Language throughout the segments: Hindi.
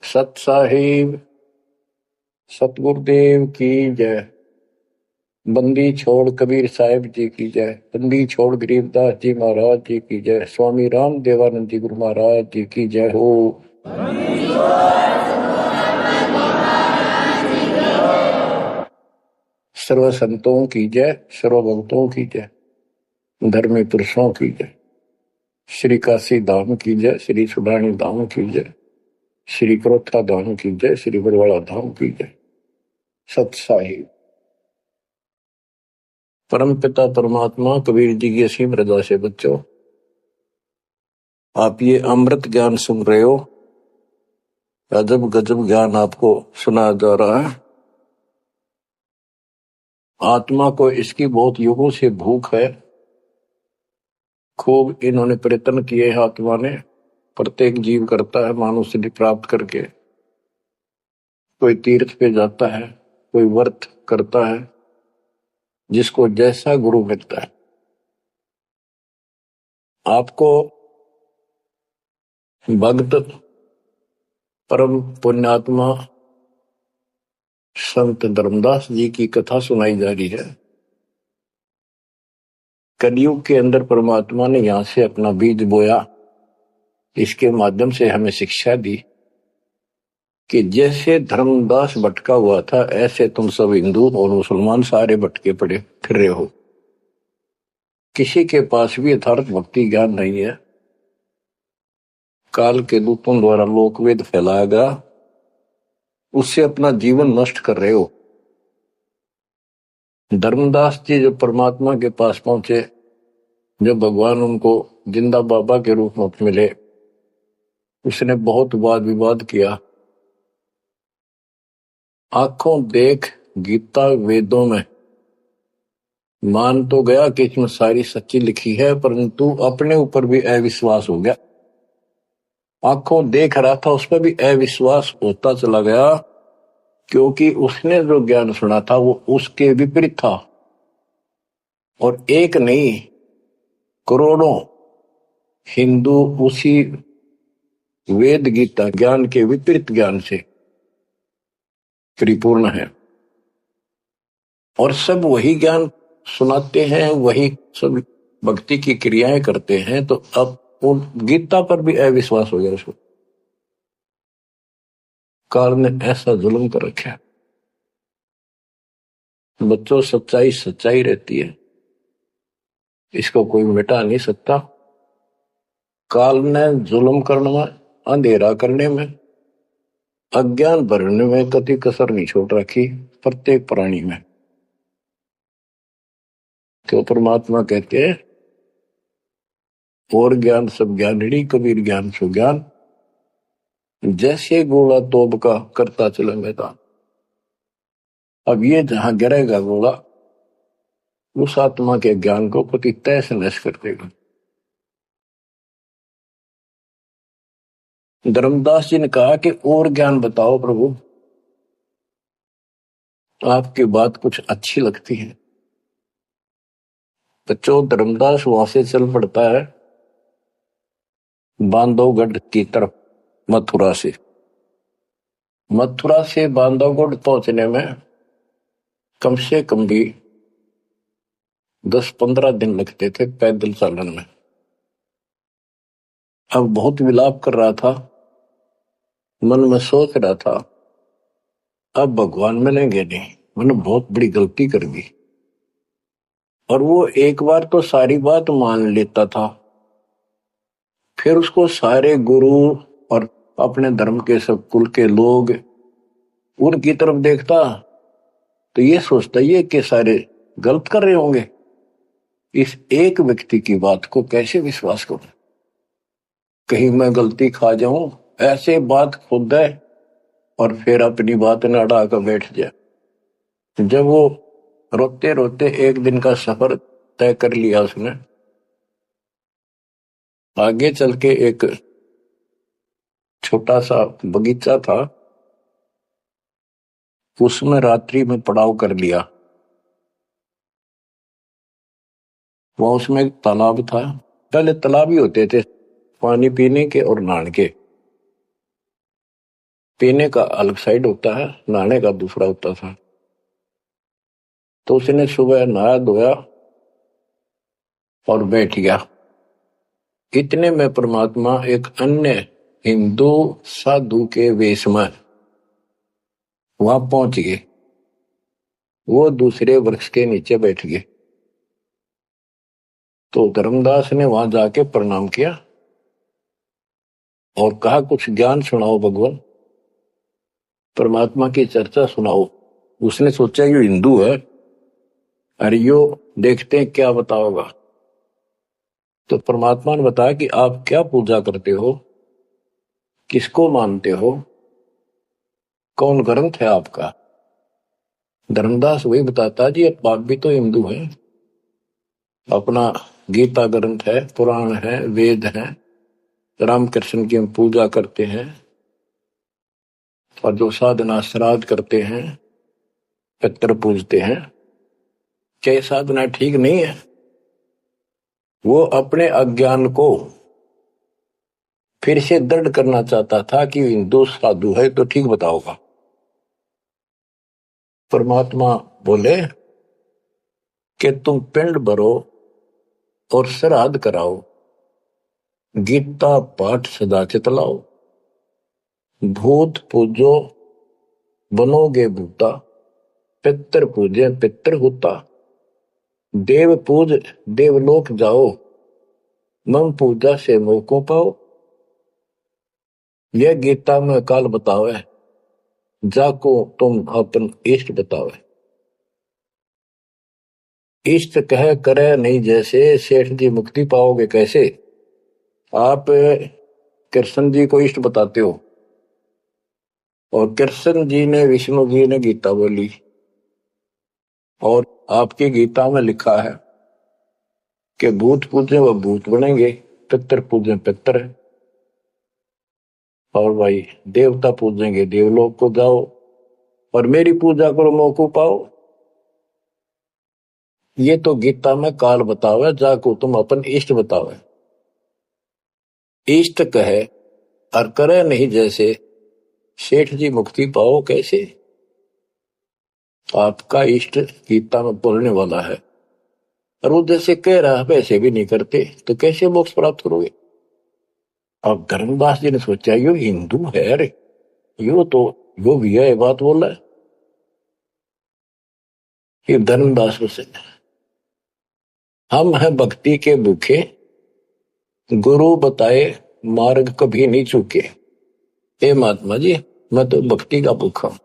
सत साहिब सतगुरुदेव की जय। बंदी छोड़ कबीर साहिब जी की जय। बंदी छोड़ गरीबदास जी महाराज जी की जय। स्वामी राम देवानंद जी गुरु महाराज जी की जय हो। सर्व संतों की जय, सर्व भक्तों की जय, धर्मी पुरुषों की जय। श्री काशी धाम की जय, श्री सुडानी धाम की जय, श्री क्रोथा धाम की जय, श्री बरवाड़ा धाम की जय। सत साहिब परम पिता परमात्मा कबीर जी की असीम रजा से बच्चों, आप ये अमृत ज्ञान सुन रहे हो। अजब गजब ज्ञान आपको सुनाया जा रहा है। आत्मा को इसकी बहुत युगों से भूख है। खूब इन्होंने प्रयत्न किए हैं। आत्मा ने प्रत्येक जीव करता है मानव सिद्धि प्राप्त करके। कोई तीर्थ पे जाता है, कोई व्रत करता है, जिसको जैसा गुरु मिलता है। आपको भक्त परम पुण्यात्मा संत धर्मदास जी की कथा सुनाई जा रही है। कलयुग के अंदर परमात्मा ने यहां से अपना बीज बोया। इसके माध्यम से हमें शिक्षा दी कि जैसे धर्मदास भटका हुआ था, ऐसे तुम सब हिंदू और मुसलमान सारे भटके पड़े फिर रहे हो। किसी के पास भी यथार्थ भक्ति ज्ञान नहीं है। काल के दूतों द्वारा लोकवेद फैलाया गया, उससे अपना जीवन नष्ट कर रहे हो। धर्मदास जी जब परमात्मा के पास पहुंचे, जब भगवान उनको जिंदा बाबा के रूप में मिले, उसने बहुत वाद विवाद किया। आंखों देख गीता वेदों में मान तो गया कि इसमें सारी सच्ची लिखी है, परंतु अपने ऊपर भी अविश्वास हो गया। आंखों देख रहा था, उस पर भी अविश्वास होता चला गया, क्योंकि उसने जो ज्ञान सुना था वो उसके विपरीत था। और एक नहीं, करोड़ों हिंदू उसी वेद गीता ज्ञान के विपरीत ज्ञान से परिपूर्ण है, और सब वही ज्ञान सुनाते हैं, वही सब भक्ति की क्रियाएं करते हैं। तो अब उन गीता पर भी अविश्वास हो गया उसको। काल ने ऐसा जुल्म कर रखा है। बच्चों, सच्चाई सच्चाई रहती है, इसको कोई मिटा नहीं सकता। काल ने जुल्म करने में, अंधेरा करने में, अज्ञान भरने में कति कसर नहीं छोड़ रखी प्रत्येक प्राणी में। तो परमात्मा कहते हैं, और ज्ञान सब ज्ञानड़ी कबीर ज्ञान सो ज्ञान, जैसे गोला तोब का करता चले मैदान। अब ये जहां गिरेगा गोला, उस आत्मा के ज्ञान को पति तैस नैस कर देगा। धर्मदास जी ने कहा कि और ज्ञान बताओ प्रभु, आपकी बात कुछ अच्छी लगती है। बच्चों, धर्मदास वहां से चल पड़ता है बांधवगढ़ की तरफ। मथुरा से बांधवगढ़ पहुंचने में कम से कम भी 10-15 दिन लगते थे पैदल चालन में। अब बहुत विलाप कर रहा था, मन में सोच रहा था, अब भगवान मिलेंगे नहीं, मैंने बहुत बड़ी गलती कर दी। और वो एक बार तो सारी बात मान लेता था, फिर उसको सारे गुरु और अपने धर्म के सब कुल के लोग उनकी तरफ देखता, तो ये सोचता ये कि सारे गलत कर रहे होंगे, इस एक व्यक्ति की बात को कैसे विश्वास करूं, कहीं मैं गलती खा जाऊं। ऐसे बात खुद है और फिर अपनी बात न अड़ा कर बैठ जाए। जब वो रोते रोते एक दिन का सफर तय कर लिया उसने, आगे चल के एक छोटा सा बगीचा था, उसमें रात्रि में पड़ाव कर लिया। वहां उसमें एक तालाब था। पहले तालाब ही होते थे पानी पीने के और नहाने के। पीने का अलग साइड होता है, नहाने का दूसरा होता था। तो उसने सुबह नहाया धोया और बैठ गया। इतने में परमात्मा एक अन्य हिंदू साधु के वेश में वहां पहुंच गए। वो दूसरे वृक्ष के नीचे बैठ गए। तो धर्मदास ने वहां जाके प्रणाम किया और कहा, कुछ ज्ञान सुनाओ भगवान, परमात्मा की चर्चा सुनाओ। उसने सोचा ये हिंदू है, अरे यो देखते हैं क्या बताओगा। तो परमात्मा ने बताया कि आप क्या पूजा करते हो, किसको मानते हो, कौन ग्रंथ है आपका। धर्मदास वही बताता, जी आप भी तो हिंदू हैं, अपना गीता ग्रंथ है, पुराण है, वेद है, रामकृष्ण की हम पूजा करते हैं, और जो साधना श्राद्ध करते हैं, पितर पूजते हैं, क्या ये साधना ठीक नहीं है। वो अपने अज्ञान को फिर से दृढ़ करना चाहता था कि हिंदू साधु है तो ठीक बताओगा। परमात्मा बोले कि तुम पिंड भरो और श्राद्ध कराओ, गीता पाठ सदा चितलाओ, भूत पूजो बनोगे भूता, पितर पूजे पितर होता, देव पूज देवलोक जाओ, मम पूजा से मोह को पाओ। यह गीता में काल बतावे, जाको तुम अपन इष्ट बतावे। इष्ट कह करे नहीं जैसे, सेठ जी मुक्ति पाओगे कैसे। आप कृष्ण जी को इष्ट बताते हो, और कृष्ण जी ने विष्णु जी ने गीता बोली, और आपकी गीता में लिखा है कि भूत पूजे वो भूत बनेंगे, पितर पूजे पितर है, और भाई देवता पूजेंगे देवलोक को जाओ, और मेरी पूजा करो मौको पाओ। ये तो गीता में काल बतावे, जाको तुम अपन इष्ट बतावे। इष्ट कहे और करे नहीं जैसे, सेठ जी मुक्ति पाओ कैसे। आपका इष्ट गीता में बोलने वाला है, और वो जैसे कह रहा है वैसे भी नहीं करते, तो कैसे मोक्ष प्राप्त करोगे। अब धर्मदास जी ने सोचा, यो हिंदू है, अरे यो तो यो भी है बात बोल रहा है। ये धर्मदास से, हम हैं भक्ति के भूखे, गुरु बताए मार्ग कभी नहीं चूके। हे महात्मा जी, मैं तो भक्ति का भूखा हूं,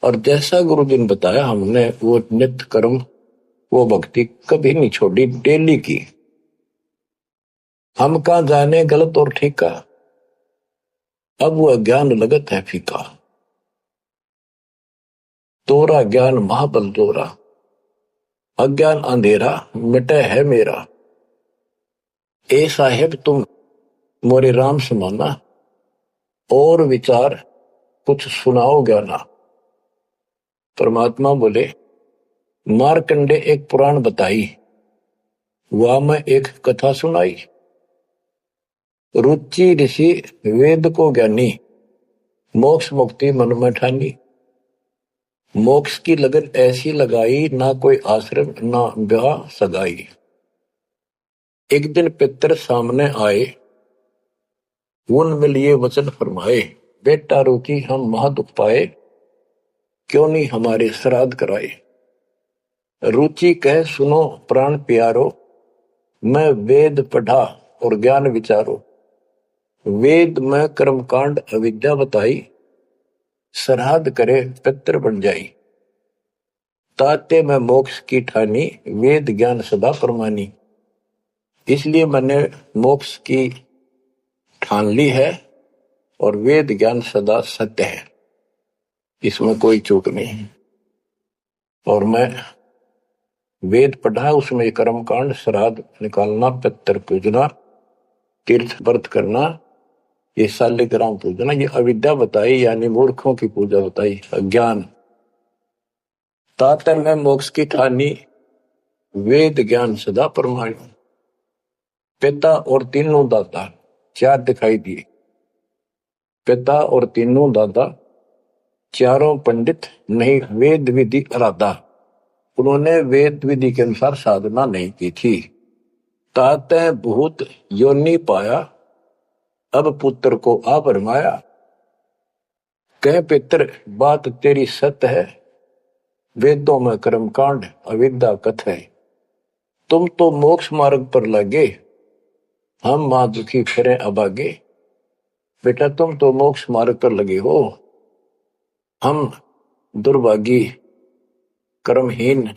और जैसा गुरु जी ने बताया हमने वो नित्य कर्म, वो भक्ति कभी नहीं छोड़ी, डेली की। हम कहा जाने गलत और ठीक का, अब वो अज्ञान लगत है फीका। तोरा ज्ञान महाबल जोरा, अज्ञान अंधेरा मिटे है मेरा। ए साहेब तुम मोरे राम समाना, और विचार कुछ सुनाओ ज्ञाना। परमात्मा बोले, मारकंडे एक पुराण बताई, वहां में एक कथा सुनाई। रुचि ऋषि वेद को ज्ञानी, मोक्ष मुक्ति मन में ठानी। मोक्ष की लगन ऐसी लगाई, ना कोई आश्रम ना ब्याह सगाई। एक दिन पितर सामने आए, उन लिए वचन फरमाए, बेटा रुचि हम महादुख पाए, क्यों नहीं हमारे श्राद्ध कराए। रुचि कह सुनो प्राण प्यारो, मैं वेद पढ़ा और ज्ञान विचारो। वेद में कर्मकांड अविद्या बताई, श्राद्ध करे पितर बन जाई। ताते में मोक्ष की ठानी, वेद ज्ञान सदा परमानी। इसलिए मैंने मोक्ष की ठान ली है, और वेद ज्ञान सदा सत्य है, इसमें कोई चूक नहीं है। और मैं वेद पढ़ा, उसमें कर्मकांड, श्राद्ध निकालना, पितर पूजना, तीर्थ व्रत करना, ये शालिग्राम पूजना, ये अविद्या बताई, यानी मूर्खों की पूजा बताई, अज्ञान। तातर में मोक्ष की ठानी, वेद ज्ञान सदा परमाणु। पिता और तीनों दाता चार दिखाई दिए, पिता और तीनों दादा, चारों पंडित, नहीं वेद विधि अराधा। उन्होंने वेद विधि के अनुसार साधना नहीं की थी। ताते भूत योनि पाया, अब पुत्र को आ भरमाया। कह पितर बात तेरी सत्य है, वेदों में कर्मकांड अविद्या कथ है। तुम तो मोक्ष मार्ग पर लगे, हम मां दुखी फिरे अभागे। बेटा तुम तो मोक्ष मार्ग पर लगे हो, हम दुर्भागी कर्महीन,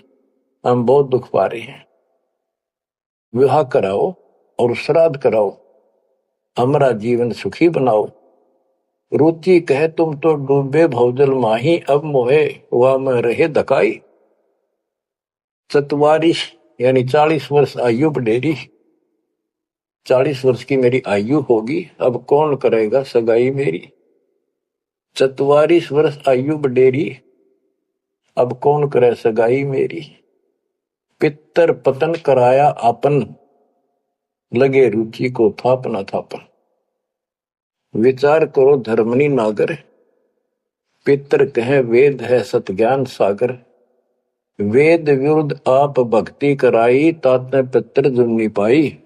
हम बहुत दुख पा रहे हैं। विवाह कराओ और श्राद्ध कराओ, हमारा जीवन सुखी बनाओ। रुचि कहे तुम तो डूबे भवजल माही, अब मोहे वह में रहे धकाई। 44 यानी 40 वर्ष आयु बढ़ेरी, 40 वर्ष की मेरी आयु होगी, अब कौन करेगा सगाई मेरी। 44 वर्ष आयु बढ़ेरी, अब कौन करे सगाई मेरी। पितर पतन कराया आपन, लगे रुचि को थापना थापन। विचार करो धर्मनी नागर, पितर कहे वेद है सत ज्ञान सागर। वेद विरुद्ध आप भक्ति कराई, ताते पितर जुमनी पाई।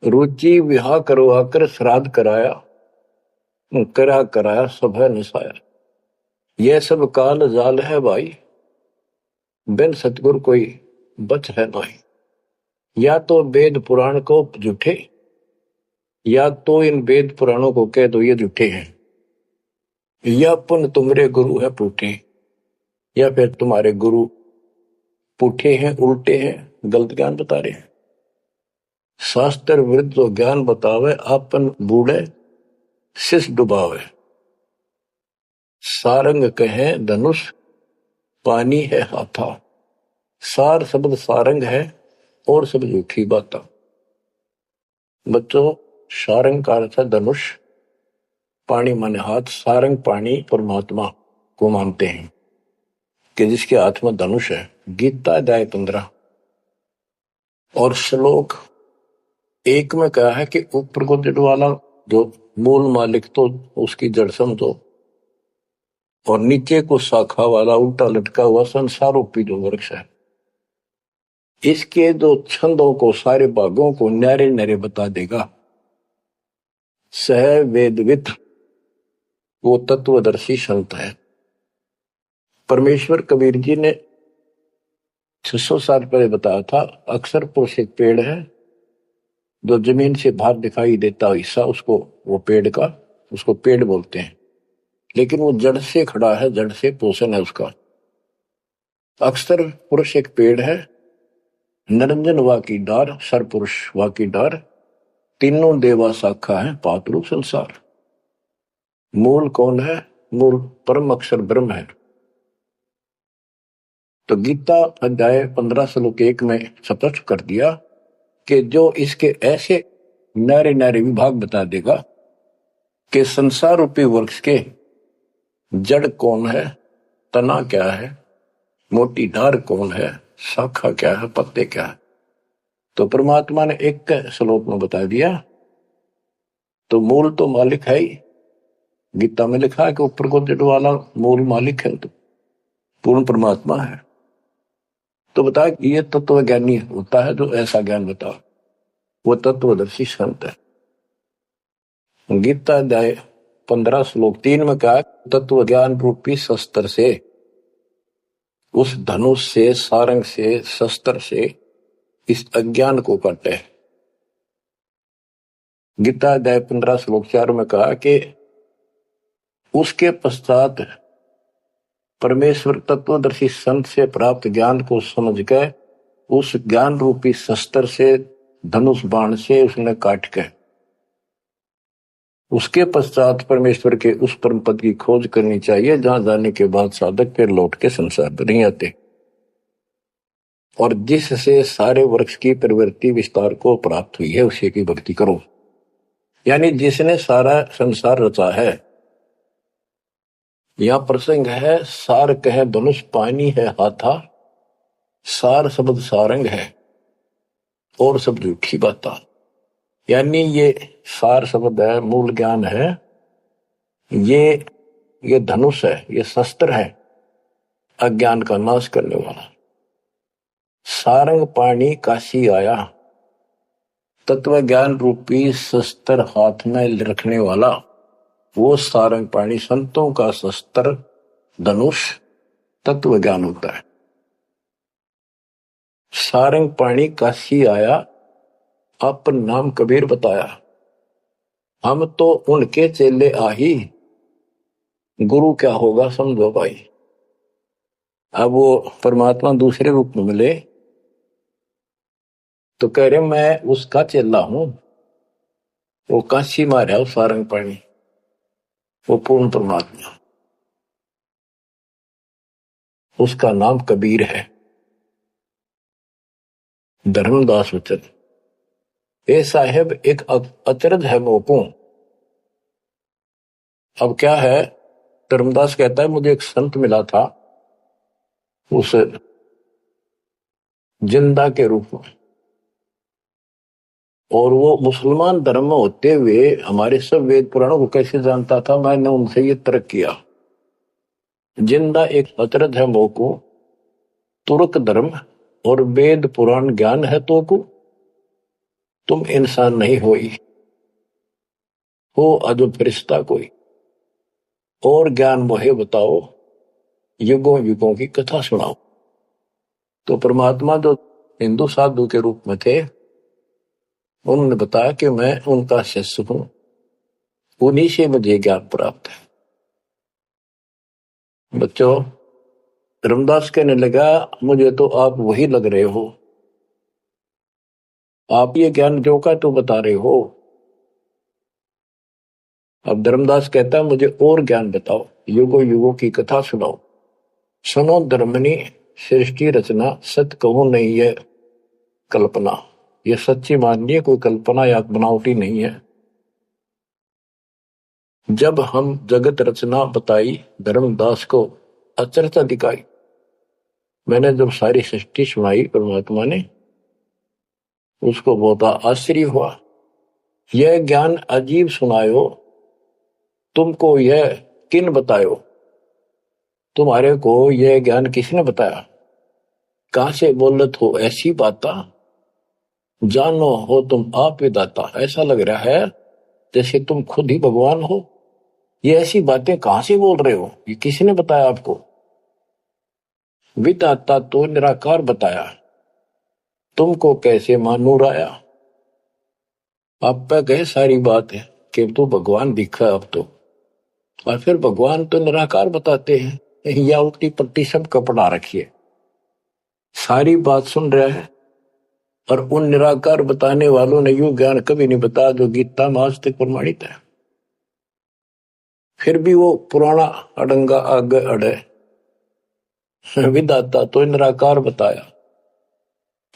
रुचि विवाह करवाकर श्राद्ध कराया, कराया सब है निसाया। यह सब काल जाल है भाई, बिन सतगुर कोई बच है नहीं। या तो वेद पुराण को झूठे, या तो इन वेद पुराणों को कह दो ये झूठे हैं, या पुन तुम्हारे गुरु है पूठे, या फिर तुम्हारे गुरु पूठे हैं, उल्टे हैं, गलत ज्ञान बता रहे हैं। शास्त्र विरुद्ध जो ज्ञान बतावे, आपन बूढ़े शिष डुबावे। सारंग कहे धनुष, पानी है हाथा। सार शब्द सारंग है और सब झूठी बात। बच्चों सारंग का अर्थ है धनुष, पानी माने हाथ। सारंग पानी परमात्मा को मानते हैं कि जिसके हाथ में धनुष है। गीता अध्याय 15 और श्लोक 1 में कहा है कि ऊपर को जड़ वाला जो मूल मालिक तो उसकी जड़ समझो, और नीचे को शाखा वाला उल्टा लटका हुआ संसार रूपी जो वृक्ष है, इसके जो छंदों को सारे भागों को न्यारे न्यारे बता देगा। सह वेदविद वो तत्वदर्शी संत है। परमेश्वर कबीर जी ने 600 साल पहले बताया था, अक्सर पुरुष एक पेड़ है जो जमीन से बाहर दिखाई देता हिस्सा, उसको वो पेड़ का उसको पेड़ बोलते हैं, लेकिन वो जड़ से खड़ा है, जड़ से पोषण है उसका। अक्सर पुरुष एक पेड़ है, निरंजन वा की डार, सर पुरुष वा की डार, तीनों देवा शाखा है, पातरू संसार। मूल कौन है? मूल परम अक्षर ब्रह्म है। तो गीता अध्याय 15 श्लोक 1 में स्पष्ट कर दिया कि जो इसके ऐसे नारे नारे विभाग बता देगा कि संसार रूपी वृक्ष के जड़ कौन है, तना क्या है, मोटी डार कौन है, शाखा क्या है, पत्ते क्या है, तो परमात्मा ने एक श्लोक में बता दिया। तो मूल तो मालिक है ही, गीता में लिखा है कि ऊपर को जड़ वाला मूल मालिक है, तो पूर्ण परमात्मा है। तो बता ये तत्व ज्ञानी होता है जो ऐसा ज्ञान बता, वो तत्वदर्शी संत है। गीता अध्याय 15 श्लोक 3 में कहा, तत्व ज्ञान रूपी शस्त्र से, उस धनुष से, सारंग से, शस्त्र से इस अज्ञान को काटे। गीता अध्याय 15 श्लोक 4 में कहा कि उसके पश्चात परमेश्वर तत्वदर्शी संत से प्राप्त ज्ञान को समझ के उस ज्ञान रूपी शस्त्र से, धनुष बाण से उसने काट के, उसके पश्चात परमेश्वर के उस परम पद की खोज करनी चाहिए जहां जाने के बाद साधक फिर लौट के संसार पर नहीं आते, और जिससे सारे वृक्ष की प्रवृत्ति विस्तार को प्राप्त हुई है उसी की भक्ति करो। यानी जिसने सारा संसार रचा है। यह प्रसंग है, सार कहे धनुष, पानी है हाथा, सार शब्द सारंग है और सब झूठी बात। यानी ये सार शब्द है, मूल ज्ञान है, ये धनुष है, ये शस्त्र है अज्ञान का नाश करने वाला। सारंग पाणी काशी आया, तत्व ज्ञान रूपी शस्त्र हाथ में रखने वाला वो सारंग पाणी, संतों का शस्त्र धनुष तत्व ज्ञान होता है। सारंग पाणी काशी आया, अपन नाम कबीर बताया, हम तो उनके चेले आही, गुरु क्या होगा समझो भाई। अब वो परमात्मा दूसरे रूप में मिले तो कह रहे मैं उसका चेला हूं, वो काशी मारा है सारंग पाणी, वो पूर्ण परमात्मा, उसका नाम कबीर है। धर्मदास वचन, ए साहेब एक अचरज है मोको। अब क्या है, धर्मदास कहता है मुझे एक संत मिला था उस जिंदा के रूप में, और वो मुसलमान धर्म में होते हुए हमारे सब वेद पुराणों को कैसे जानता था, मैंने उनसे ये तर्क किया। जिंदा एक अचरज है मोको, तुर्क धर्म और वेद पुराण ज्ञान है तो को, तुम इंसान नहीं हो अजब फरिश्ता कोई, और ज्ञान मोहे बताओ, युगों युगों की कथा सुनाओ। तो परमात्मा जो हिंदू साधु के रूप में थे, उन्होंने बताया कि मैं उनका शिष्य हूं, उन्हीं से मुझे ज्ञान प्राप्त है। बच्चों, रामदास कहने लगा मुझे तो आप वही लग रहे हो, आप ये ज्ञान जो का तो बता रहे हो। अब धर्मदास कहता है मुझे और ज्ञान बताओ, युगों युगों की कथा सुनाओ। सुनो धर्मनी सृष्टि रचना, सत कहूं नहीं है कल्पना, ये सच्ची मानिए, कोई कल्पना या बनावटी नहीं है। जब हम जगत रचना बताई, धर्मदास को अचरज दिखाई। मैंने जब सारी सृष्टि सुनाई परमात्मा ने, उसको बहुत आश्चर्य हुआ। यह ज्ञान अजीब सुनायो, तुमको यह किन बतायो, तुम्हारे को यह ज्ञान किसने बताया, कहां से बोलत हो ऐसी बाता, जानो हो तुम आप विदाता। ऐसा लग रहा है जैसे तुम खुद ही भगवान हो, ये ऐसी बातें कहां से बोल रहे हो, ये किसने बताया आपको। विदाता तो निराकार बताया, तुमको कैसे मानूर आया। आप पे कहे सारी बात है कि तू भगवान दिखा अब तो, और फिर भगवान तो निराकार बताते हैं, या उल्टी पट्टी सब कपड़ा रखिए। सारी बात सुन रहा है, और उन निराकार बताने वालों ने यूं ज्ञान कभी नहीं बताया जो गीता में आज तक प्रमाणित है। फिर भी वो पुराना अडंगा आगे अड़े, विदाता तो निराकार बताया,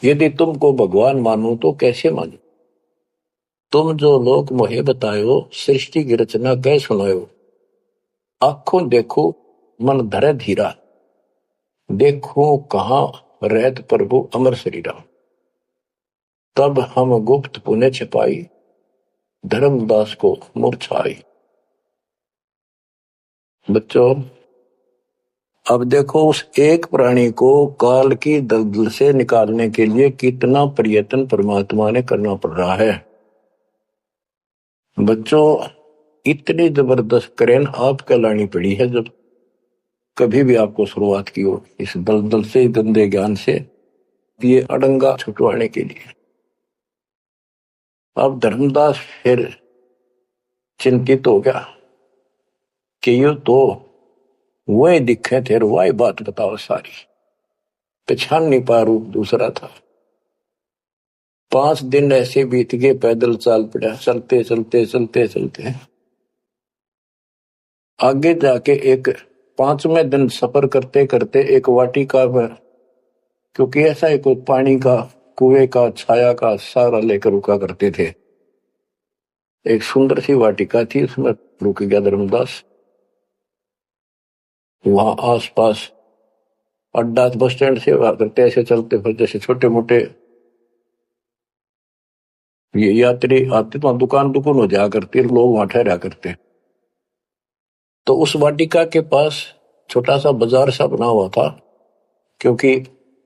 यदि तुमको भगवान मानो तो कैसे मानो। तुम जो लोग मोहे बतायो, सृष्टि की रचना कह सुनायो। आंखों देखो मन धरे धीरा, देखो कहां रहत प्रभु अमर शरीरा। तब हम गुप्त पुण्य छिपाई, धर्मदास को मूर्छाई। बच्चों, अब देखो उस एक प्राणी को काल की दलदल से निकालने के लिए कितना प्रयत्न परमात्मा ने करना पड़ रहा है। बच्चों, इतनी जबरदस्त करेन आपको लानी पड़ी है जब कभी भी आपको शुरुआत की हो इस दलदल से, गंदे ज्ञान से, ये अडंगा छुटवाने के लिए। अब धर्मदास फिर चिंतित हो गया कि ये तो वही दिखे थे, वही बात बताओ सारी, पहचान नहीं पा, रूप दूसरा था। 5 दिन ऐसे बीत गए, पैदल चाल पड़ा, चलते चलते चलते चलते आगे जाके एक 5वें दिन सफर करते करते एक वाटिका में, क्योंकि ऐसा एक पानी का कुएं का छाया का सहारा लेकर रुका करते थे, एक सुंदर सी वाटिका थी, उसमें रुक गया धर्मदास। वहां आसपास अड्डा बस स्टैंड से करते ऐसे चलते फिर जैसे छोटे मोटे ये यात्री आते तो दुकान दुकान हो जाया करती, लोग वहां ठहरा करते। तो उस वाटिका के पास छोटा सा बाजार सा बना हुआ था, क्योंकि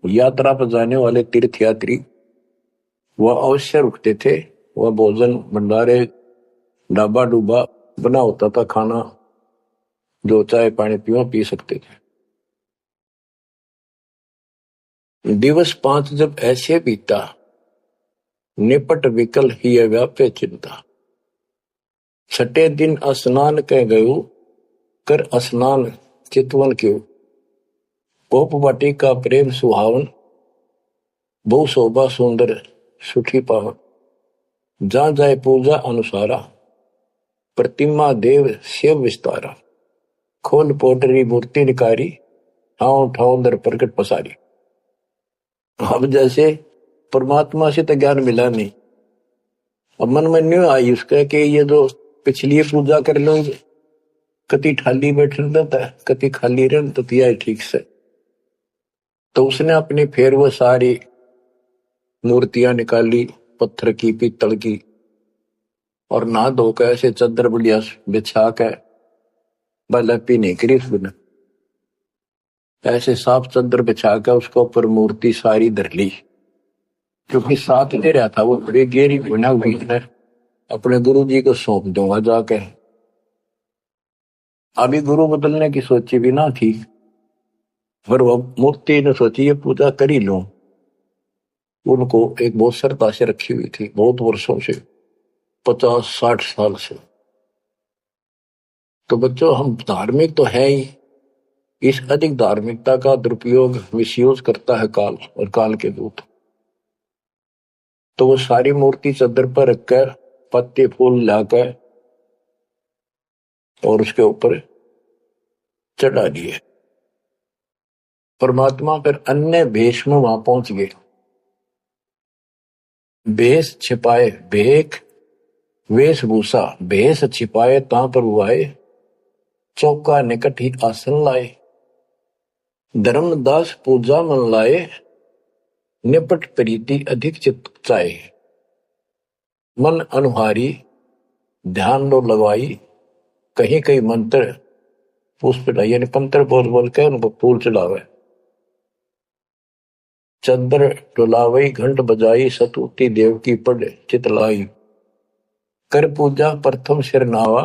यात्रा पर जाने वाले तीर्थ यात्री वह अवश्य रुकते थे। वह भोजन भंडारे ढाबा डूबा बना होता था, खाना जो चाय पानी पियो पी सकते थे। दिवस 5 जब ऐसे बीता, निपट विकल ही व्याप्य चिंता। 6ठे दिन स्नान कह गयो, कर स्नान चितवन क्यों। कोप वाटिका प्रेम सुहावन, बहु शोभा सुंदर सुठी पावन। जहाँ जाए पूजा अनुसारा, प्रतिमा देव शिव विस्तारा। खोल पोटरी मूर्ति निकारी, ठाव ठाव दर प्रकट पसारी। अब जैसे परमात्मा से तो ज्ञान मिला नहीं, अब मन में नहीं आई उसका कि ये जो पिछली पूजा कर लो, कति खाली बैठ रहता है, कति खाली रह तो दिया ठीक से। तो उसने अपनी फिर वो सारी मूर्तियां निकाली, पत्थर की पीतल की, और नहा धोकर ऐसे चद्दर बढ़िया बिछा के बलपी नहीं करी उसने, ऐसे साफ चद्दर बिछा के उसको ऊपर मूर्ति सारी धर ली। क्योंकि साथ दे रहा था वो बड़ी गहरी गुना हुई है, अपने गुरु जी को सौंप दूंगा जाके। अभी गुरु बदलने की सोची भी ना थी, पर वो मूर्ति ने सोची ये पूजा कर ही लूं। उनको एक बहुत श्रद्धा से रखी हुई थी, बहुत वर्षों से, 50-60 साल से। तो बच्चों, हम धार्मिक तो है ही, इस अधिक धार्मिकता का दुरुपयोग मिसयूज करता है काल और काल के दूत। तो वो सारी मूर्ति चद्दर पर रखकर पत्ते फूल लाकर और उसके ऊपर चढ़ा दिए। परमात्मा फिर अन्य भेष में वहां पहुंच गए। भेष छिपाए भेख वेशभूषा, भेष छिपाए ता पर हुआए, चौका निकट ही आसन लाए। धर्मदास पूजा मन लाए, निपट प्रीति अधिक चित चाहे। मन अनुहारी ध्यान लो लगवाई, कहीं कहीं मंत्र पुष्प यानी पंत्र बोल बोल के उनको फूल चढ़ावे। चंद्र डुलावई घंट बजाई, सतुति देव की पढ़ चितलाई। कर पूजा प्रथम सिर नावा,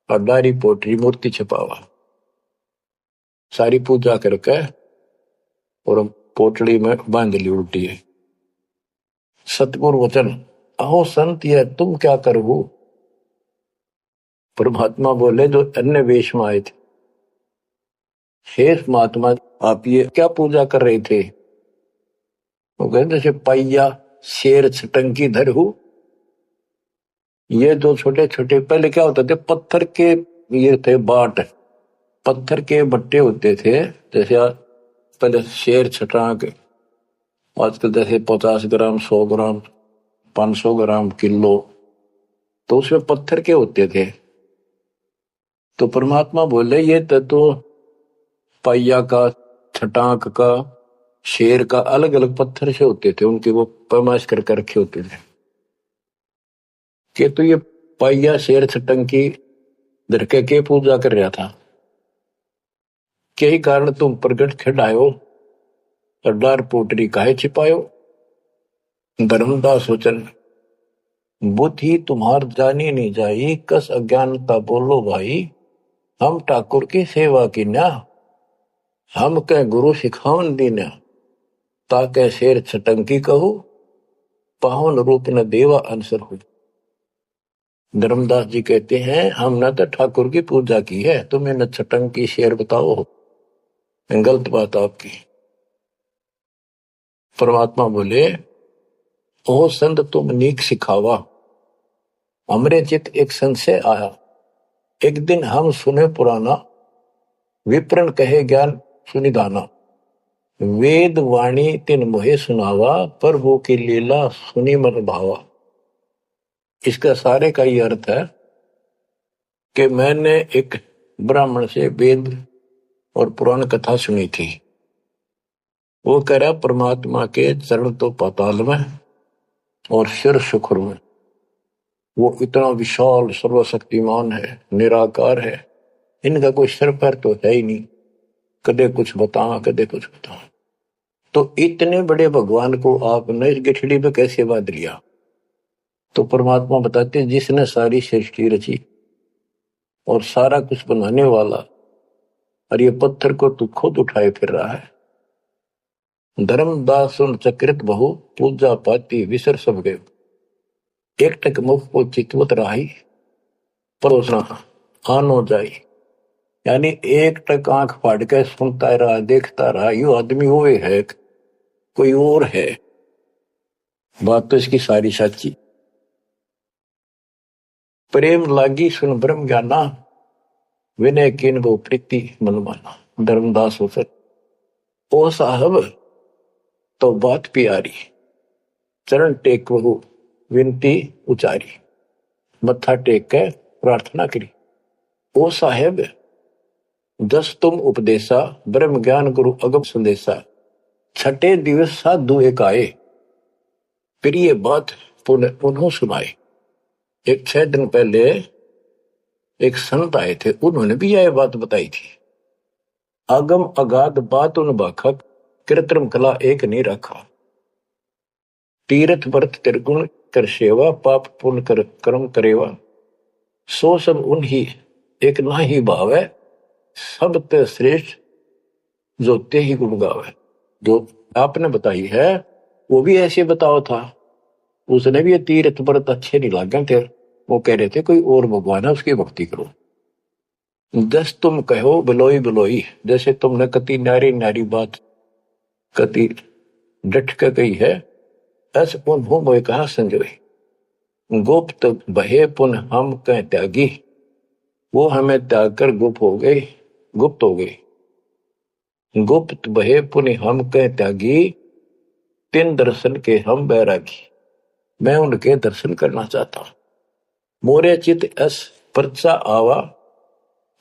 अडारी पोटरी मूर्ति छपावा। सारी पूजा करके और पोटली में बांध ली उल्टी है। सतगुरु वचन, अहो संत ये तुम क्या करो। परमात्मा बोले जो अन्य वेश में आए थे, शेष महात्मा आप ये क्या पूजा कर रहे थे। वो कहते जैसे पैया शेर छटंकी धर हूं। ये जो छोटे छोटे पहले क्या होते थे, पत्थर के ये थे बाट, पत्थर के बट्टे होते थे। जैसे पहले शेर छटाक, आजकल जैसे 50 ग्राम 100 ग्राम 500 ग्राम किलो, तो उसमें पत्थर के होते थे। तो परमात्मा बोले ये तो पैया का, छटाक का, शेर का अलग अलग पत्थर से होते थे, उनके वो पैमाइश कर रखे होते थे। कि तो ये पैया शेर छटंकी धरके के पूजा कर रहा था, के कारण तुम प्रगट खिड़ायो, अड्डार पोटरी काहे छिपायो। धर्मदास वचन, बुद्धि तुम्हार जानी नहीं जाई, कस अज्ञानता बोलो भाई। हम ठाकुर की सेवा की ना, हम कह गुरु सिखावन दीना। ताके शेर छटंकी कहू, पावन रूप न देवा अंसर हो। धर्मदास जी कहते हैं हमने तो ठाकुर की पूजा की है, तुम्हें न छटंकी शेर बताओ, गलत बात आपकी। परमात्मा बोले ओ संत तुम नीक सिखावा, हमरे चित एक संशय आया। एक दिन हम सुने पुराना, विप्रण कहे ज्ञान सुनिधाना। वेद वाणी तिन मोहे सुनावा, प्रभु की लीला सुनी मन भावा। इसका सारे का ये अर्थ है कि मैंने एक ब्राह्मण से वेद और पुराण कथा सुनी थी। वो कह रहा परमात्मा के चरण तो पाताल में और सिर शुक्र में। वो इतना विशाल सर्वशक्तिमान है, निराकार है, इनका कोई सिर पैर तो है ही नहीं, कदे कुछ बताओ कदे कुछ बताओ। तो इतने बड़े भगवान को आपने इस गठड़ी पे कैसे बांध लिया? तो परमात्मा बताते हैं जिसने सारी सृष्टि रची और सारा कुछ बनाने वाला, और ये पत्थर को तू खुद उठाए फिर रहा है। धर्मदास उन चक्रित बहु पूजा पाती विसर सब गए, एक टक मुख को चितवत रही परोसना आनो जाई। यानी एक टक आंख फाड़ के सुनता रहा देखता रहा, यू आदमी वो है कोई और है। बात तो इसकी सारी सच्ची। प्रेम लागी सुन ब्रह्म ज्ञाना, विनय किन वो प्रीति मन माना। धर्मदास हो सर ओ साहब तो बात प्यारी, चरण टेक वहु विनती उचारी। मत्था टेक के प्रार्थना करी, ओ साहेब दस तुम उपदेशा, ब्रह्म ज्ञान गुरु अगम संदेशा। छठे दिवस साधु एक आए, फिर ये बात पुनः सुनाए। एक 6 दिन पहले एक संत आए थे, उन्होंने भी यह बात बताई थी। आगम अगाध बात उन बाखा, कृत्रिम कला एक नहीं रखा। तीर्थ व्रत त्रिगुण कर सेवा, पाप पुण्य कर कर्म करेवा। सो सब उन्हीं एक ना ही भाव है, सब ते श्रेष्ठ जो ते ही गुण गावे। जो आपने बताई है वो भी ऐसे बताओ था। उसने भी ये तीर्थ व्रत अच्छे नहीं लगे थे, वो कह रहे थे कोई और भगवान है उसकी भक्ति करो। दस तुम कहो बिलोई बिलोई, जैसे तुमने कति नारी नारी बात कति डट के कही है, ऐसे पुन हो मोए कहा संजोई। गुप्त बहे पुन हम कह त्यागी, वो हमें त्याग कर गुप्त हो गई, गुप्त हो गई। गुप्त बहे पुण्य हम कह त्यागी, तिन दर्शन के हम बैरागी। मैं उनके दर्शन करना चाहता हूं। मोरे चित अस परचा आवा,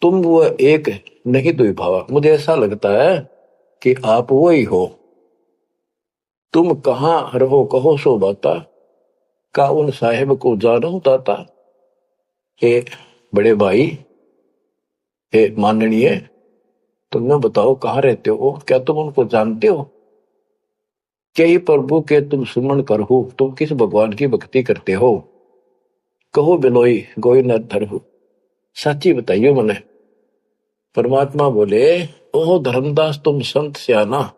तुम वो एक नहीं दुई भावा। मुझे ऐसा लगता है कि आप वो ही हो। तुम कहां रहो कहो सो बाता, का उन साहेब को जानो दाता। हे बड़े भाई, हे माननीय, तुमने बताओ कहां रहते हो, क्या तुम उनको जानते हो? क्या ही प्रभु के तुम सुमन करहु, तुम किस भगवान की भक्ति करते हो? कहो बिलोई गोई न धरहु, सच्ची बताइयो मने। परमात्मा बोले, ओह धर्मदास तुम संत स्याना,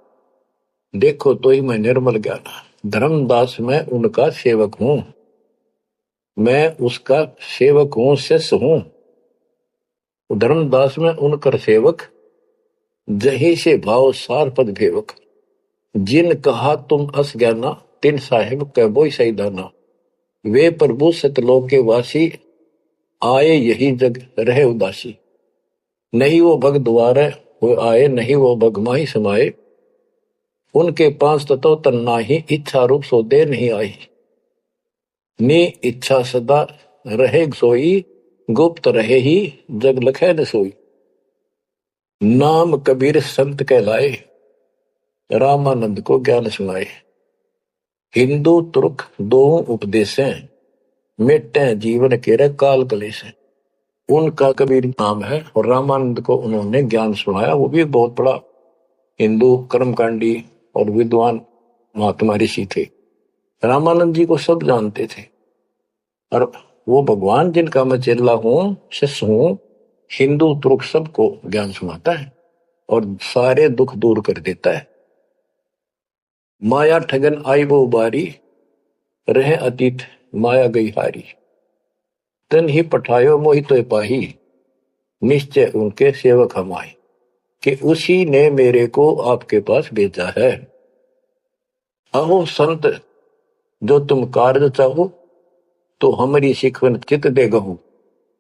देखो तो ही मैं निर्मल ज्ञाना। धर्मदास मैं उनका सेवक हूं, मैं उसका सेवक हूं, शिष्य हूं। धर्मदास में उनकर सेवक, जही से भाव सार पद भेवक। जिन कहा तुम अस ज्ञाना, तिन साहेब कह बोई सही दाना। वे प्रभु सतलोक के वासी, आए यही जग रहे उदासी। नहीं वो भग द्वारे वो आए, नहीं वो भग माही समाये। उनके 5 तत्व तन नाही, इच्छा रूप सो दे नहीं आई। नी इच्छा सदा रहे सोई, गुप्त रहे ही जग लखे न सोई। नाम कबीर संत कहलाए, रामानंद को ज्ञान सुनाए। हिंदू तुर्क दो उपदेशें, मिटे जीवन के काल कलेश। उनका कबीर नाम है और रामानंद को उन्होंने ज्ञान सुनाया। वो भी बहुत बड़ा हिंदू कर्मकांडी और विद्वान महात्मा ऋषि थे। रामानंद जी को सब जानते थे, और वो भगवान जिनका मैं चेला हूं, शिष्य हूं, हिंदू तुर्क सबको ज्ञान सुनाता है और सारे दुख दूर कर देता है। माया ठगन आई वो बारी, रहे अतीत माया गई हारी। तन ही पठायो मोहि तो पाही, निश्चय उनके सेवक हम आए। कि उसी ने मेरे को आपके पास भेजा है। अहो संत जो तुम कार्य चाहो, तो हमारी शिकवन चित दे गहू।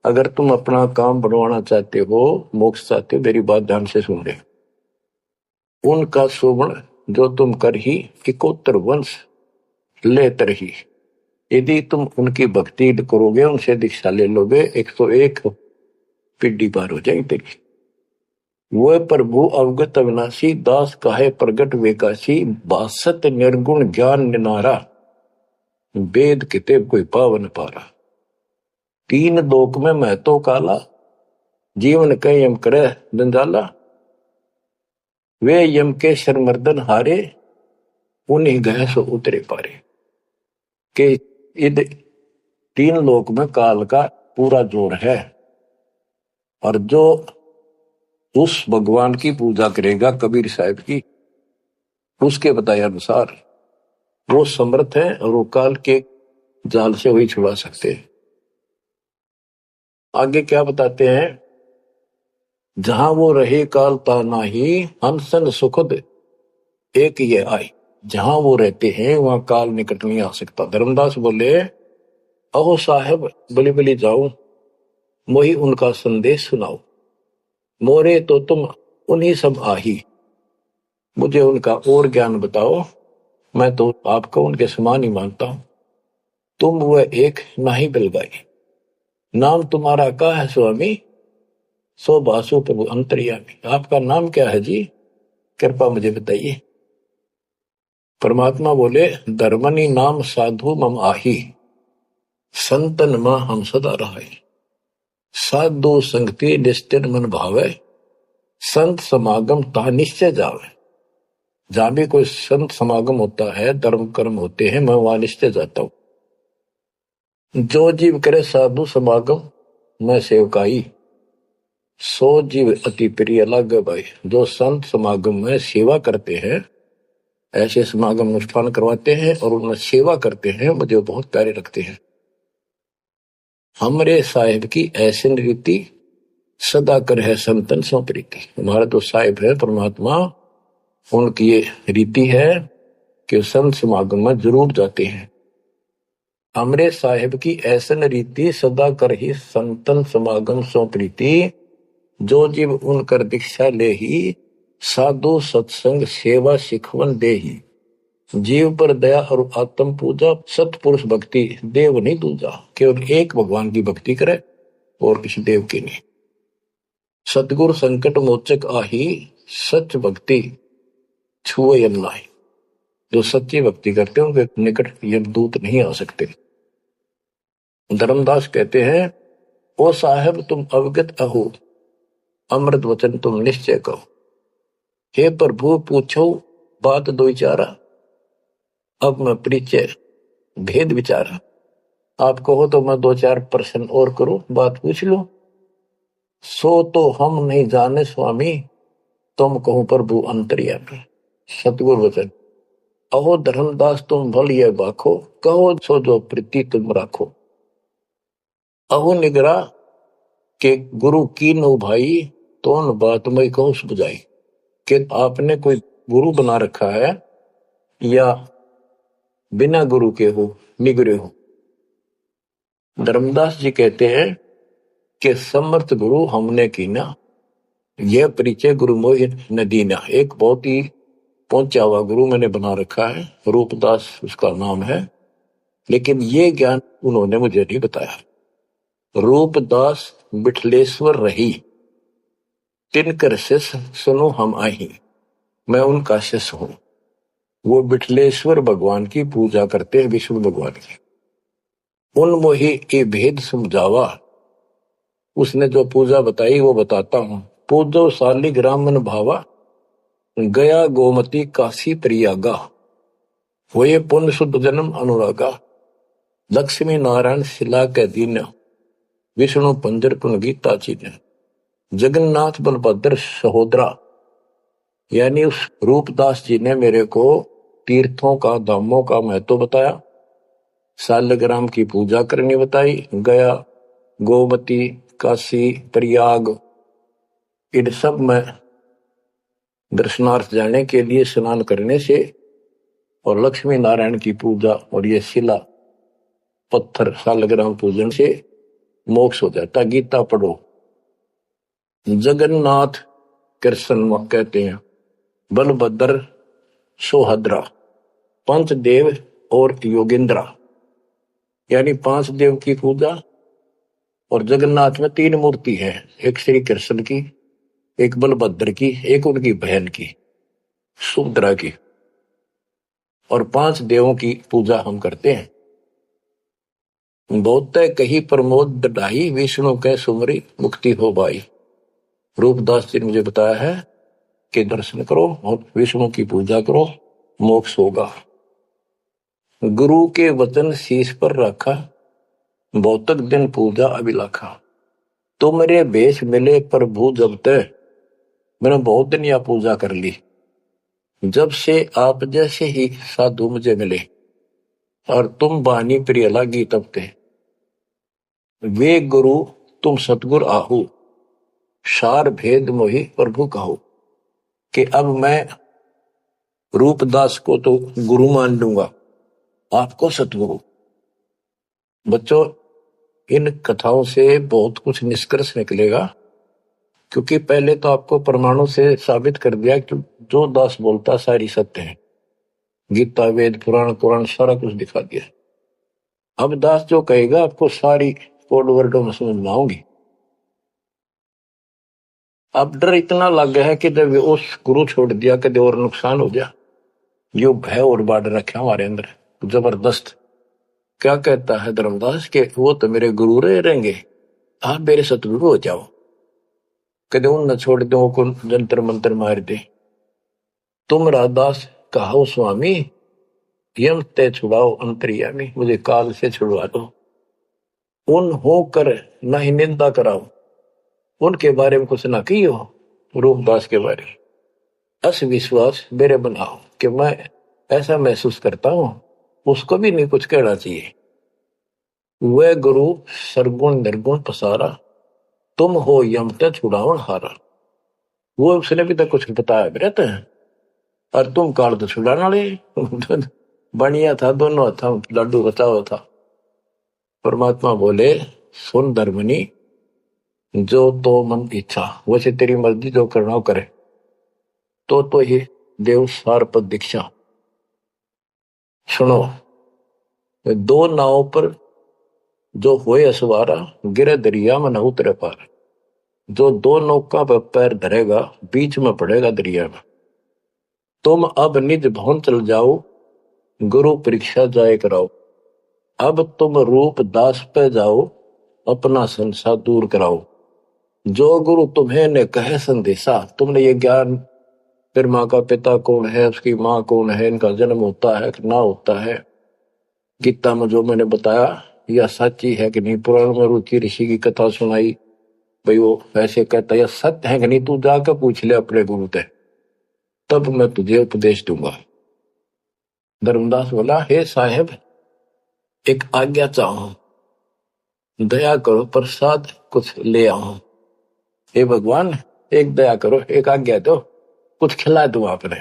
अगर तुम अपना काम बनवाना चाहते हो, मोक्ष चाहते हो, मेरी बात ध्यान से सुन ले। उनका शोभन जो तुम कर ही, इकोत्तर वंश ले तरही। यदि तुम उनकी भक्ति करोगे, उनसे दीक्षा ले लोगे, 101 पीढ़ी पार हो जाएगी तेरी। वो प्रभु अवगत अविनाशी, दास काहे प्रगट वेकाशी। 62 निर्गुण ज्ञान निनारा, वेद किते कोई पावन पारा। 3 लोक में मैं तो काला, जीवन कई यम करे जंजाला, वे यम के शरमर्दन हारे, उन्हीं गए सो उतरे पारे। के इध तीन लोक में काल का पूरा जोर है, और जो उस भगवान की पूजा करेगा कबीर साहब की, उसके बताए अनुसार वो समर्थ है और वो काल के जाल से वही छुड़ा सकते हैं। आगे क्या बताते हैं, जहां वो रहे काल ता नाही, हंसन सुखद एक ये आई। जहां वो रहते हैं वहां काल निकट नहीं आ सकता। धर्मदास बोले, अहो साहब बलि बलि जाओ, मोही उनका संदेश सुनाओ, मोरे तो तुम उन्हीं सब आही, मुझे उनका और ज्ञान बताओ, मैं तो आपको उनके समान ही मानता हूं। तुम वह एक नाही बिलगाई, नाम तुम्हारा का है स्वामी, सो बासु प्रभु अंतर्यामी। आपका नाम क्या है जी, कृपा मुझे बताइए। परमात्मा बोले, धर्मनी नाम साधु मम आही, संतन मां हम सदा रहाई। साधु संगति निस्तिर मन भावे, संत समागम ता निश्चय जावे। जहां भी कोई संत समागम होता है, धर्म कर्म होते हैं, मैं वहां निश्चय जाता हूं। जो जीव करे साधु समागम मैं सेवकाई, सो जीव अति प्रिय लागे भाई। जो संत समागम में सेवा करते हैं, ऐसे समागम अनुष्ठान करवाते हैं और उनमें सेवा करते हैं, मुझे बहुत प्यारे लगते हैं। हमरे साहिब की ऐसी रीति, सदा कर है संतन सो प्रीति। हमारा तो साहिब है परमात्मा, उनकी ये रीति है कि संत समागम में जरूर जाते हैं। हमरे साहिब की ऐसन रीति, सदा कर ही संतन समागम सो प्रीति। जो जीव उनकर दीक्षा ले ही, साधु सत्संग सेवा सिखवन दे ही। जीव पर दया और आत्म पूजा, सतपुरुष भक्ति देव नहीं दूजा। केवल एक भगवान की भक्ति करे और किसी देव की नहीं। सतगुरु संकट मोचक आही, सच भक्ति छुए यम। जो सच्ची भक्ति करते हैं उनके निकट यमदूत नहीं आ सकते। धर्मदास कहते हैं, ओ साहेब तुम अवगत अहो, अमृत वचन तुम निश्चय कहो। हे प्रभु पूछो बात दो चारा, अब मैं परिचय भेद विचारा। आप कहो तो मैं दो चार प्रश्न और करूं, बात पूछ लो। सो तो हम नहीं जाने स्वामी, तुम कहो प्रभु अंतर्यामी। सतगुरु वचन, अहो धर्मदास तुम भल ये बाखो, कहो सो जो प्रीति तुम राखो। अहो निगरा के गुरु की नो भाई, तो न बात मैं कहो बुझाई। कि आपने कोई गुरु बना रखा है या बिना गुरु के हो, निगरे हो। धर्मदास जी कहते हैं कि समर्थ गुरु हमने कीना, यह परिचय गुरु मोहि न दीना। एक बहुत ही पहुंचा हुआ गुरु मैंने बना रखा है, रूपदास उसका नाम है, लेकिन ये ज्ञान उन्होंने मुझे नहीं बताया। रूपदास बिठलेश्वर रही, तिनकर शिष्य सुनो हम आही। मैं उनका शिष्य हूं। वो बिठलेश्वर भगवान की पूजा करते हैं, विष्णु भगवान की। उन मोहि के भेद समझावा, उसने जो पूजा बताई वो बताता हूं। पूजो शालिग्राम मन भावा, गया गोमती काशी प्रयागा। हुए पुण्य शुद्ध जन्म अनुरागा, लक्ष्मी नारायण शिला के दीन, विष्णु पंजर पुन गीता चीन। जगन्नाथ बलभद्र सहोदरा, यानी उस रूपदास जी ने मेरे को तीर्थों का, धामों का महत्व बताया, शालिग्राम की पूजा करनी बताई, गया गोमती काशी प्रयाग इन सब में दर्शनार्थ जाने के लिए स्नान करने से, और लक्ष्मी नारायण की पूजा और ये शिला पत्थर शालिग्राम पूजन से मोक्ष हो जाता। गीता पढ़ो। जगन्नाथ कृष्ण कहते हैं, बलभद्र सोहद्रा, पंचदेव और योगेंद्रा, यानी 5 देव की पूजा। और जगन्नाथ में 3 मूर्ति है, एक श्री कृष्ण की, एक बलभद्र की, एक उनकी बहन की सुभद्रा की, और 5 देवों की पूजा हम करते हैं। बहुत कही प्रमोद ढाई, विष्णु के सुमरी मुक्ति हो भाई। रूपदास जी ने मुझे बताया है कि दर्शन करो और विष्णु की पूजा करो, मोक्ष होगा। गुरु के वचन शीश पर रखा, भौतिक दिन पूजा अभिलाखा। तो मेरे भेष मिले प्रभु जब तक, मैंने बहुत दिन यह पूजा कर ली। जब से आप जैसे ही साधु मुझे मिले और तुम बानी प्रिय लागी तब ते, वे गुरु तुम सतगुर आहू, सार भेद मोहि प्रभु कहो। कि अब मैं रूपदास को तो गुरु मान लूंगा, आपको सतगुरु। बच्चों, इन कथाओं से बहुत कुछ निष्कर्ष निकलेगा, क्योंकि पहले तो आपको प्रमाणों से साबित कर दिया कि जो दास बोलता सारी सत्य है। गीता, वेद, पुराण, कुरान सारा कुछ दिखा दिया। अब दास जो कहेगा आपको सारी कोड वर्डों में समझ में आऊंगी। अब डर इतना लग गया है कि जब उस गुरु छोड़ दिया कदे और नुकसान हो गया, यो भय और बाढ़ रखा हमारे अंदर जबरदस्त। क्या कहता है धर्मदास के वो तो मेरे गुरु रहेंगे, आप मेरे सतगुरु हो जाओ। कदे उन न छोड़ दो को जंतर मंत्र मार दे। तुम रादास कहो स्वामी, यम ते छुड़ाओ अंतर्यामी, मुझे काल से छुड़वा दो। उन हो कर न ही निंदा कराओ, उनके बारे में कुछ ना कियो, रूपदास के बारे में अस विश्वास मेरे बनाओ कि मैं ऐसा महसूस करता हूं, उसको भी नहीं कुछ कहना चाहिए। वह गुरु सरगुण निर्गुण पसारा, तुम हो यम ते छुड़ावन हारा। वो उसने भी तो कुछ बताया भी रहता है, और तुम काल तो छुड़ाने वाले। बढ़िया था, दोनों था, लड्डू बचाओ था। परमात्मा बोले सुन धर्मनी, जो तो मन इच्छा, वैसे तेरी मर्जी जो करना हो करे। तो ही देव सार पद दीक्षा। सुनो, दो नाव पर जो होए असवारा, गिरे दरिया में न उतरे पार। जो दो नौका पर पैर धरेगा, बीच में पड़ेगा दरिया में। तुम अब निज भवन चल जाओ, गुरु परीक्षा जाए कराओ। अब तुम रूप दास पे जाओ, अपना संसार दूर कराओ। जो गुरु तुम्हें ने कहे संदेशा, तुमने ये ज्ञान, फिर माँ का पिता कौन है, उसकी माँ कौन है, इनका जन्म होता है कि ना होता है, गीता में जो मैंने बताया यह सच्ची है कि नहीं, पुराण में रुचि ऋषि की कथा सुनाई, भाई वो ऐसे कहता यह सत्य है कि नहीं, तू जाकर पूछ ले अपने गुरु से, तब मैं तुझे उपदेश दूंगा। धर्मदास बोला, हे साहेब एक आज्ञा चाहूं, दया करो प्रसाद कुछ ले आऊं। हे भगवान एक दया करो, एक आज्ञा दो, कुछ खिला दूं आपने।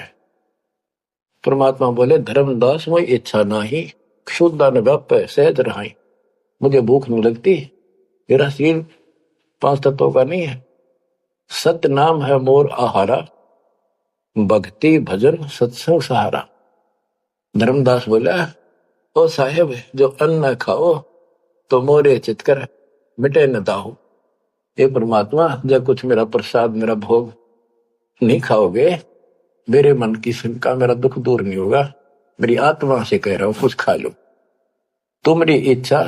परमात्मा बोले, धर्मदास वही इच्छा नाही, क्षुद्र व्याप सहज रहाई। मुझे भूख नहीं लगती, मेरा शरीर 5 तत्वों का नहीं है। सत्य नाम है मोर आहारा, भक्ति भजन सत्संग सहारा। धर्मदास बोला, ओ साहेब जो अन्न खाओ तो मोरे चितकर मिटे न दाहो। ये परमात्मा जब कुछ मेरा प्रसाद, मेरा भोग नहीं खाओगे, मेरे मन की शंका, मेरा दुख दूर नहीं होगा। मेरी आत्मा से कह रहा हूं कुछ खा लो, तुम्हारी इच्छा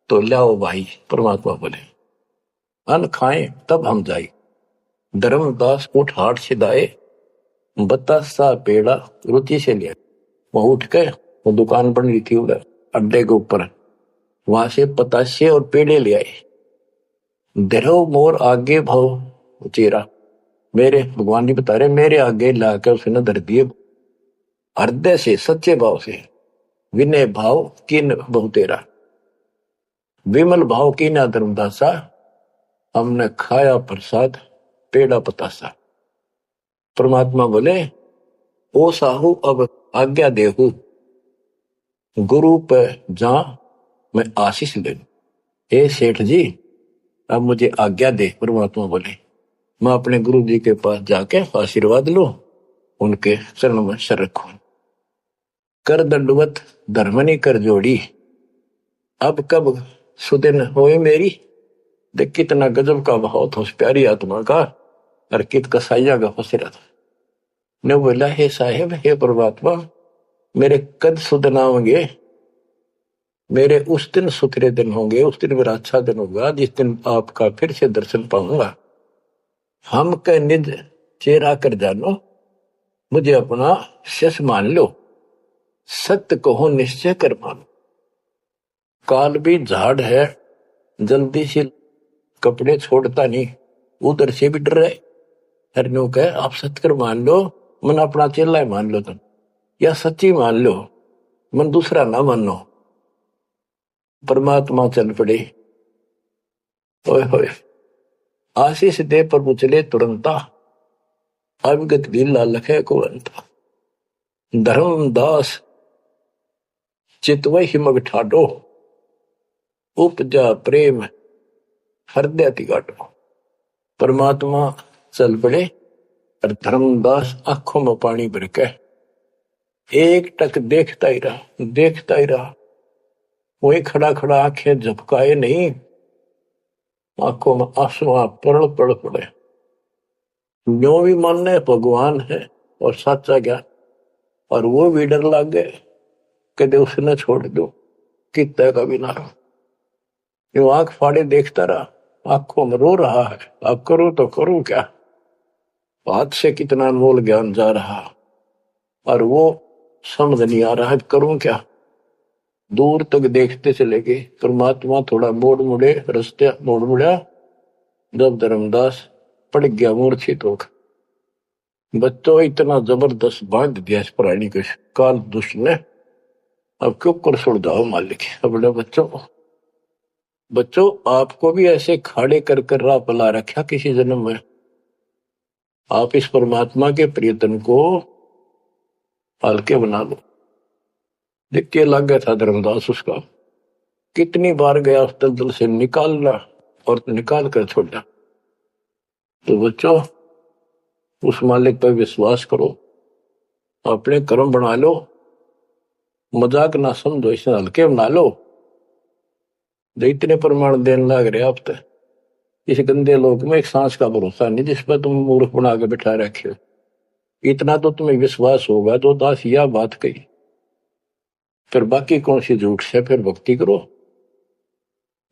तो लाओ भाई। परमात्मा बोले, अन्न खाएं तब हम जाए। धर्मदास उठ हाट छिदाए, बतासा पेड़ा रुचि से लिया। वह उठ के, वो दुकान बन रही थी उधर अड्डे के ऊपर, वहां से पतासे और पेड़े ले आए। धरो मोर आगे भाव चेरा, मेरे भगवान जी बता रहे, मेरे आगे लाकर उसने धर दिए हृदय से, सच्चे भाव से। विनय भाव किन बहु तेरा, विमल भाव की ना धर्मदासा, हमने खाया प्रसाद पेड़ा पतासा। परमात्मा बोले, ओ साहू अब आज्ञा देहू, गुरु पर जा मैं आशीष ले। हे सेठ जी अब मुझे आज्ञा दे। परमात्मा बोले, मैं अपने गुरु जी के पास जाके आशीर्वाद लो, उनके चरणों में सर रखो। कर दंडवत धर्मनी कर जोड़ी, अब कब सुदिन होए मेरी। देख कितना गजब का भाव था उस प्यारी आत्मा का, और कित कसाइया का फसेरा था। ने बोला, हे साहेब, हे परमात्मा, मेरे कद सुदना होंगे, मेरे उस दिन सुथरे दिन होंगे, उस दिन मेरा अच्छा दिन होगा जिस दिन आपका फिर से दर्शन पाऊंगा। हम के निज चेहरा कर जानो, मुझे अपना शस मान लो, सत्य कहो निश्चय कर मानो। काल भी झाड़ है, जल्दी से कपड़े छोड़ता नहीं, उधर से भी डर रहे। हरनों कहे आप सत्य कर मान लो, मन अपना चेला ही मान लो तुम, या सच्ची मान लो, मन दूसरा ना मानो। परमात्मा चल पड़े, ओए होए आशीष दे प्रभु चले तुरंता, अविगत लीला लखे को अंता। धर्मदास चितवही मग ठाडो, उपजा प्रेम हृदय तिगाटो। परमात्मा चल पड़े और धर्मदास आंखों में पानी भर के एक टक देखता ही रहा। वही खड़ा खड़ा आंखें झपकाए नहीं, आंखों में आंसू पड़ पड़े। जो भी मानने भगवान है और सच्चा ज्ञान, और वो भी डर लग गए कदे उसने छोड़ दो कितना का भी ना रहो। यो आंख फाड़े देखता रहा, आंखों में रो रहा है, अब करो तो करूं क्या, हाथ से कितना अनमोल ज्ञान जा रहा और वो समझ नहीं आ रहा है करूं क्या। दूर तक देखते चले गए। परमात्मा थोड़ा मुड़े रास्ते मुड़ा, जब धर्मदास पड़ गया मूर्छित होकर। बच्चों इतना जबरदस्त बांध दिया इस प्राणी को काल दुष्ट ने, अब क्यों कर छोड़ जाओ मालिक। अपने बच्चों आपको भी ऐसे खाड़े कर कर राह पला रखा किसी जन्म में। आप इस परमात्मा के प्रियतन को हल्के बना लो। देख के लग गया था धर्मदास उसका, कितनी बार गया उस दलदल से निकालना और निकाल कर छोड़ा। तो बच्चों उस मालिक पर विश्वास करो, अपने कर्म बना लो, मजाक ना समझो, इसे हल्के बना लो। इतने प्रमाण देने लग रहे आप तो इस गंदे लोक में एक सांस का भरोसा नहीं जिस पर तुम मूर्ख बना के बिठा रखे हो। इतना तो तुम्हें विश्वास होगा तो दास यह बात कही, फिर बाकी कौन सी झूठ से फिर भक्ति करो।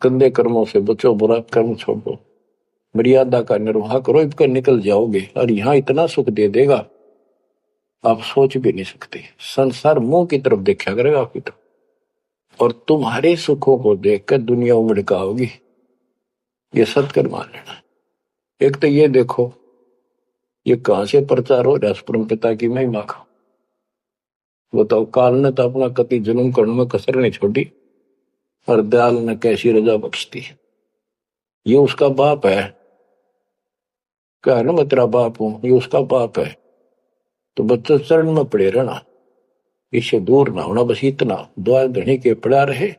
गंदे कर्मों से बचो, बुरा कर्म छोड़ो, मर्यादा का निर्वाह करो, इसका निकल जाओगे। और यहाँ इतना सुख दे देगा आप सोच भी नहीं सकते। संसार मुंह की तरफ देखा करेगा आपकी तरफ, और तुम्हारे सुखों को देखकर दुनिया उमड़का होगी। ये सत्कर मान लेना। एक तो ये देखो ये कहां से प्रचार हो रहा परम पिता की महिमा का। बताओ काल ने तो अपना कति जुल्म करने में कसर नहीं छोड़ी, और दयाल ने कैसी रजा बख्शती है। ये उसका बाप है, क्या है ना मैं तेरा बाप हूं, ये उसका बाप है। तो बच्चों चरण में पड़े रहना, इससे दूर ना होना। बस इतना द्वार धनी के पड़ा रहे,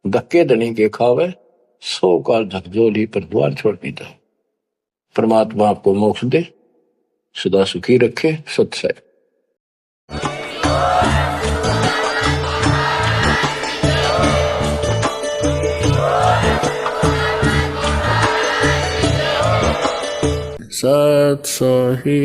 धक्के धनी के खावे, 100 काल झकझोली पर द्वार छोड़नी था। परमात्मा आपको मोक्ष दे, सदा सुखी रखे। सत्सय। सत्सही।